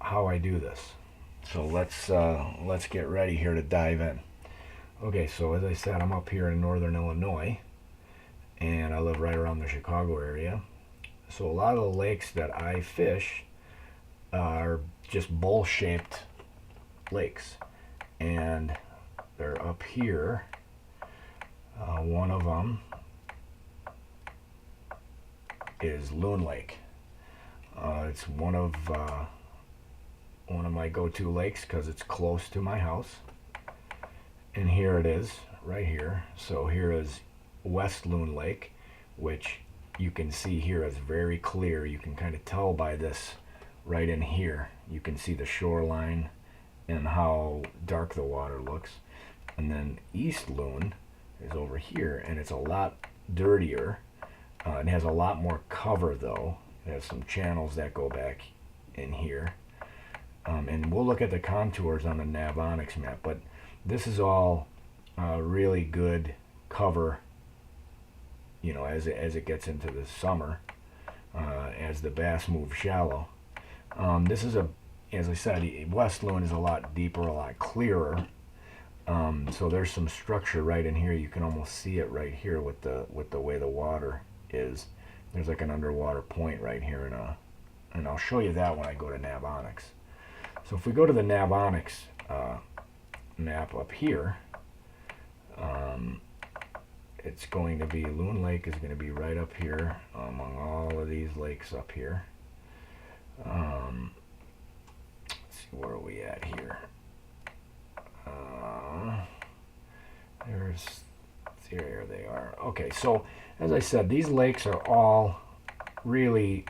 how I do this. So let's get ready here to dive in. Okay, so as I said, I'm up here in northern Illinois, and I live right around the Chicago area. So a lot of the lakes that I fish are just bowl-shaped lakes, and they're up here. One of them is Loon Lake. It's one of my go-to lakes because it's close to my house. And here it is, right here. So here is West Loon Lake, which you can see here is very clear. You can kind of tell by this right in here. You can see the shoreline and how dark the water looks. And then East Loon is over here, and it's a lot dirtier. It has a lot more cover though. It has some channels that go back in here. And we'll look at the contours on the Navonics map, but this is all really good cover, you know, as it gets into the summer, as the bass move shallow. This is as I said, West Loon is a lot deeper, a lot clearer. So there's some structure right in here. You can almost see it right here with the way the water is. There's like an underwater point right here, and I'll show you that when I go to Navonics. So if we go to the Navonics map up here, it's going to be Loon Lake is going to be right up here among all of these lakes up here. Let's see, where are we at here? Here they are. Okay, so as I said, these lakes are all really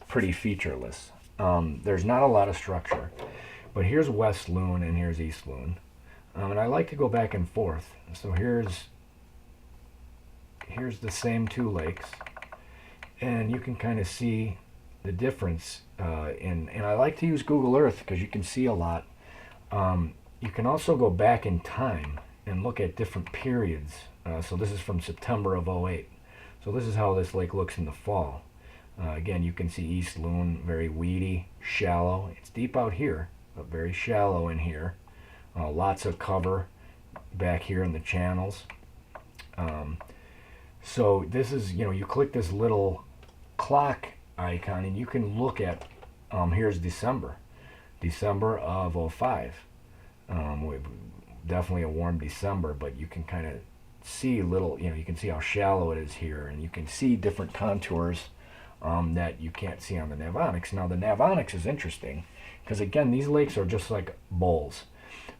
pretty featureless. There's not a lot of structure, but here's West Loon and here's East Loon, and I like to go back and forth. So here's the same two lakes, and you can kind of see the difference and I like to use Google Earth because you can see a lot. You can also go back in time and look at different periods. So this is from September of '08. So this is how this lake looks in the fall. Again, you can see East Loon, very weedy, shallow. It's deep out here, but very shallow in here. Lots of cover back here in the channels. So this is, you know, you click this little clock icon and you can look at, here's December of '05. Definitely a warm December, but you can kind of see little, you know, you can see how shallow it is here, and you can see different contours that you can't see on the Navonics. Now the Navonics is interesting because again, these lakes are just like bowls,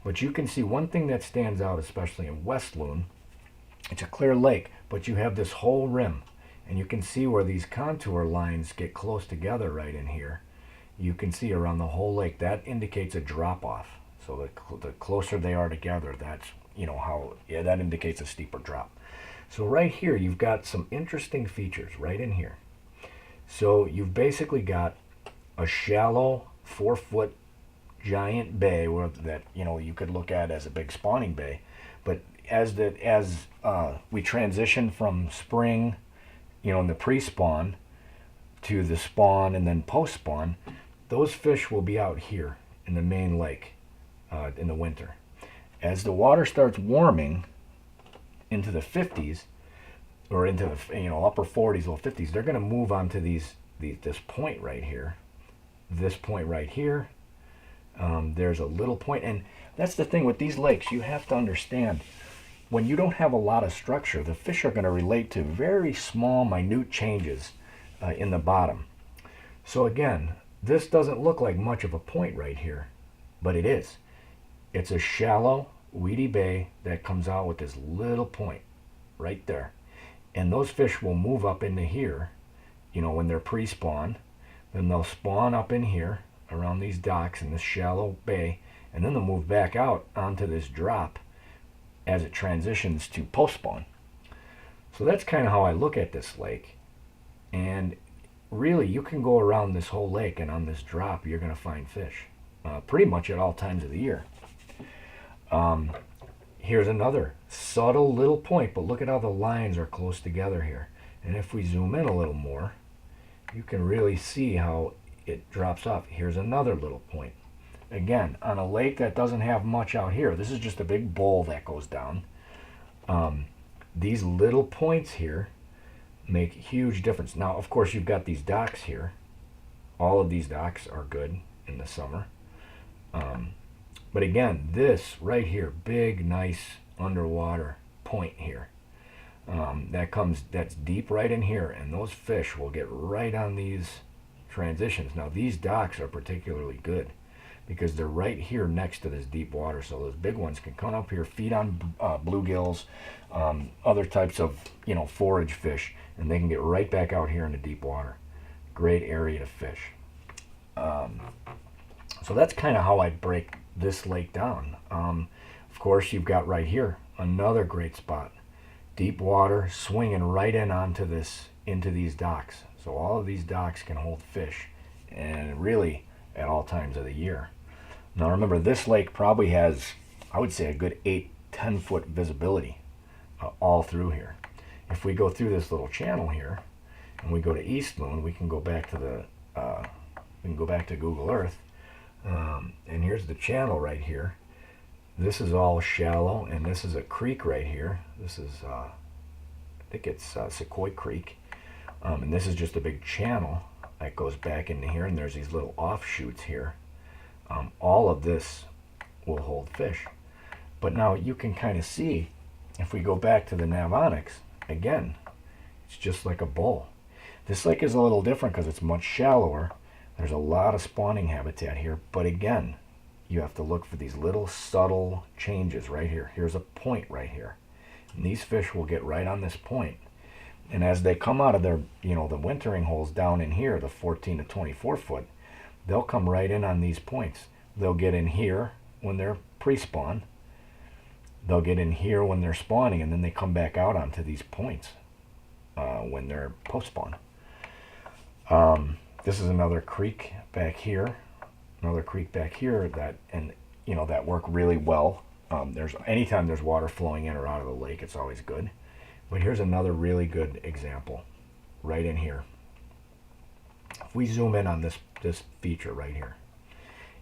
but you can see one thing that stands out, especially in West Loon. It's a clear lake, but you have this whole rim, and you can see where these contour lines get close together right in here. You can see around the whole lake. That indicates a drop off. So the closer they are together, that's, you know, how, yeah, that indicates a steeper drop. So right here, you've got some interesting features right in here. So you've basically got a shallow 4-foot giant bay where that, you know, you could look at as a big spawning bay. But as we transition from spring, you know, in the pre-spawn to the spawn and then post-spawn, those fish will be out here in the main lake in the winter. As the water starts warming into the 50s or into the, you know, upper 40s, low 50s, they're going to move on to this point right here. This point right here. There's a little point, and that's the thing with these lakes. You have to understand, when you don't have a lot of structure, the fish are going to relate to very small, minute changes in the bottom. So again, this doesn't look like much of a point right here, but it is. It's a shallow, weedy bay that comes out with this little point right there. And those fish will move up into here, you know, when they're pre-spawn. Then they'll spawn up in here around these docks in this shallow bay, and then they'll move back out onto this drop as it transitions to post-spawn. So that's kind of how I look at this lake. And really, you can go around this whole lake, and on this drop, you're going to find fish pretty much at all times of the year. Here's another subtle little point, but look at how the lines are close together here. And if we zoom in a little more, you can really see how it drops off. Here's another little point. Again, on a lake that doesn't have much out here, this is just a big bowl that goes down. These little points here make huge difference. Now, of course, you've got these docks here. All of these docks are good in the summer. But again, this right here, big, nice underwater point here. That's deep right in here, and those fish will get right on these transitions. Now, these docks are particularly good because they're right here next to this deep water, so those big ones can come up here, feed on bluegills, other types of forage fish, and they can get right back out here in the deep water. Great area to fish. So that's kind of how I break this lake down. Of course, you've got right here another great spot. Deep water, swinging right into these docks. So all of these docks can hold fish, and really at all times of the year. Now remember, this lake probably has, I would say, a good 8-10 foot visibility all through here. If we go through this little channel here, and we go to East Loon, we can go back to Google Earth, and here's the channel right here. This is all shallow, and this is a creek right here. This is, I think it's Sequoia Creek, and this is just a big channel that goes back into here, and there's these little offshoots here. All of this will hold fish. But now you can kind of see, if we go back to the Navonics, again, it's just like a bowl. This lake is a little different because it's much shallower. There's a lot of spawning habitat here, but again, you have to look for these little subtle changes right here. Here's a point right here. And these fish will get right on this point. And as they come out of their, the wintering holes down in here, the 14 to 24 foot, they'll come right in on these points. They'll get in here when they're pre-spawn. They'll get in here when they're spawning, and then they come back out onto these points when they're post-spawn. This is another creek back here. Another creek back here that work really well. Anytime there's water flowing in or out of the lake, it's always good. But here's another really good example right in here. If we zoom in on this feature right here,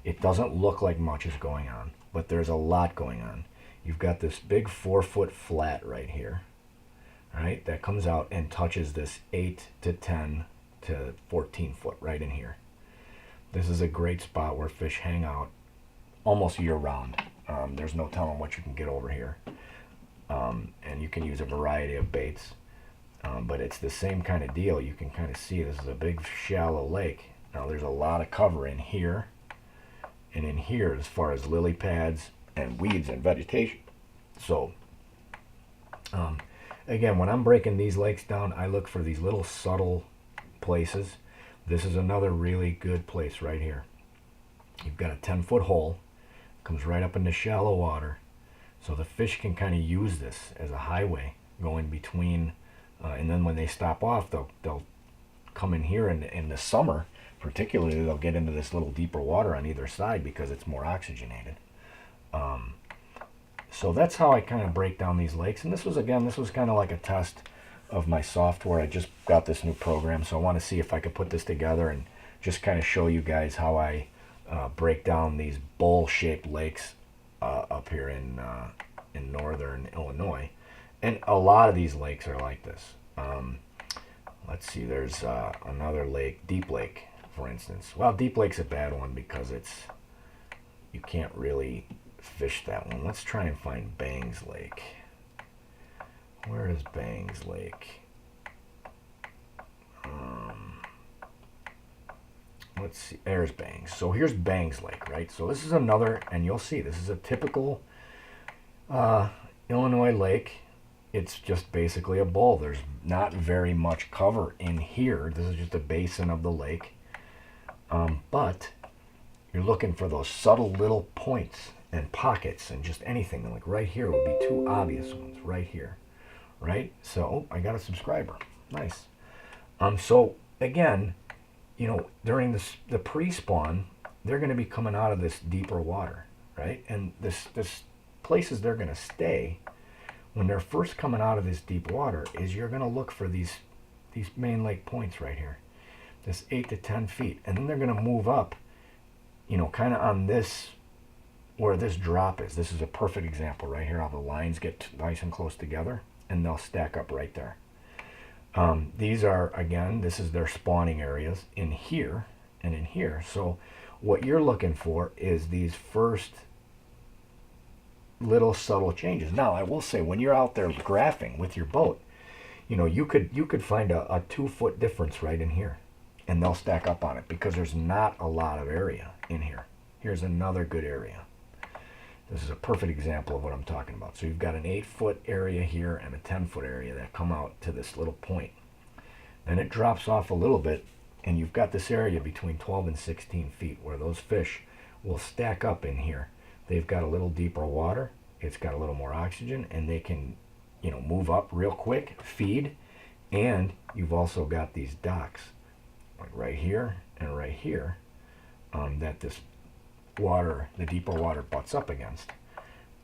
it doesn't look like much is going on, but there's a lot going on. You've got this big 4 foot flat right here, right? That comes out and touches this 8 to 10 to 14 foot right in here. This is a great spot where fish hang out almost year round. There's no telling what you can get over here. And you can use a variety of baits. But it's the same kind of deal. You can kind of see this is a big shallow lake. Now there's a lot of cover in here and in here as far as lily pads and weeds and vegetation. So again, when I'm breaking these lakes down, I look for these little subtle places. This is another really good place right here. You've got a 10-foot hole, comes right up into shallow water, so the fish can kind of use this as a highway going between, and then when they stop off, they'll come in here in the summer, particularly they'll get into this little deeper water on either side because it's more oxygenated. So that's how I kind of break down these lakes, and this was kind of like a test of my software. I just got this new program, so I want to see if I could put this together and just kind of show you guys how I break down these bowl-shaped lakes up here in northern Illinois. And a lot of these lakes are like this. Let's see, there's another lake, Deep Lake, for instance. Well, Deep Lake's a bad one because you can't really fish that one. Let's try and find Bangs Lake. Where is Bangs Lake? Let's see. There's Bangs. So here's Bangs Lake, right? So this is another, and you'll see, this is a typical Illinois lake. It's just basically a bowl. There's not very much cover in here. This is just a basin of the lake. But you're looking for those subtle little points and pockets and just anything. Like right here would be two obvious ones right here. Right? So, I got a subscriber. Nice. So, again, during the pre-spawn, they're going to be coming out of this deeper water, right? And this places they're going to stay when they're first coming out of this deep water is you're going to look for these main lake points right here. this 8 to 10 feet, and then they're going to move up, you know, kind of on this, where this drop is. This is a perfect example right here, how the lines get nice and close together, and they'll stack up right there. These are, again, this is their spawning areas in here and in here. So what you're looking for is these first little subtle changes. Now, I will say, when you're out there graphing with your boat, you know, you could find a 2-foot difference right in here, and they'll stack up on it because there's not a lot of area in here. Here's another good area. This is a perfect example of what I'm talking about. So you've got an 8-foot area here and a 10-foot area that come out to this little point. Then it drops off a little bit, and you've got this area between 12 and 16 feet where those fish will stack up in here. They've got a little deeper water, it's got a little more oxygen, and they can, you know, move up real quick, feed, and you've also got these docks, like right here and right here, that this water, the deeper water, butts up against.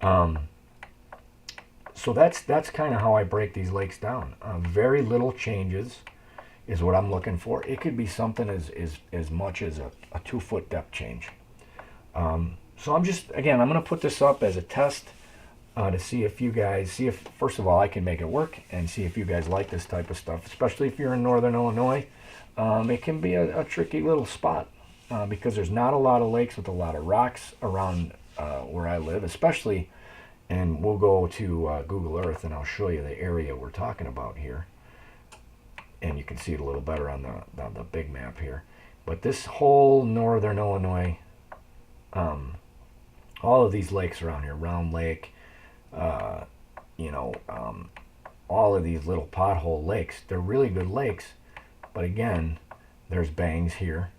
So that's kind of how I break these lakes down. Very little changes is what I'm looking for. It could be something as much as a 2-foot depth change. So I'm just, again, I'm going to put this up as a test to see if you guys, see if, first of all, I can make it work, and see if you guys like this type of stuff, especially if you're in northern Illinois. It can be a tricky little spot because there's not a lot of lakes with a lot of rocks around where I live, especially, and we'll go to Google Earth and I'll show you the area we're talking about here. And you can see it a little better on the big map here. But this whole northern Illinois, all of these lakes around here, Round Lake, you know, all of these little pothole lakes, they're really good lakes. But again, there's bangs here.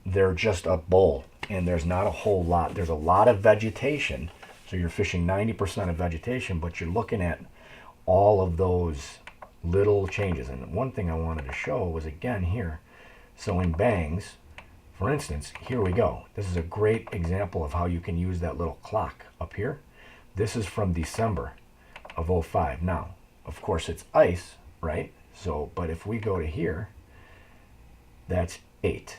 They're just a bowl, and there's not a whole lot. There's a lot of vegetation. So you're fishing 90% of vegetation, but you're looking at all of those little changes. And one thing I wanted to show was, again, here. So in bangs, for instance, here we go. This is a great example of how you can use that little clock up here. This is from December of 05. Now, of course, it's ice, right? So, but if we go to here, that's 8.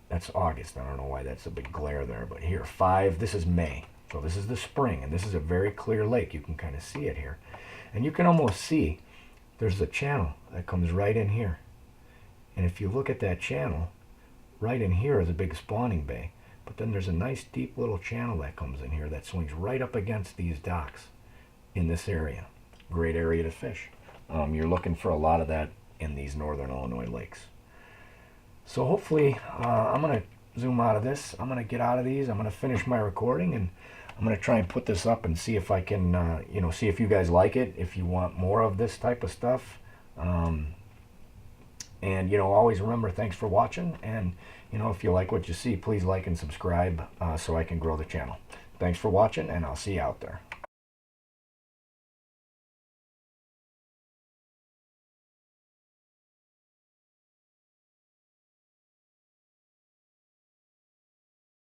That's August. I don't know why that's a big glare there, but here, 5, this is May. So this is the spring, and this is a very clear lake. You can kind of see it here. And you can almost see there's a channel that comes right in here. And if you look at that channel, right in here is a big spawning bay. But then there's a nice deep little channel that comes in here that swings right up against these docks in this area. Great area to fish. You're looking for a lot of that in these northern Illinois lakes. So hopefully, I'm going to zoom out of this. I'm going to get out of these. I'm going to finish my recording, and I'm going to try and put this up and see if I can, you know, see if you guys like it, if you want more of this type of stuff. And, you know, always remember, thanks for watching. And, you know, if you like what you see, please like and subscribe so I can grow the channel. Thanks for watching, and I'll see you out there.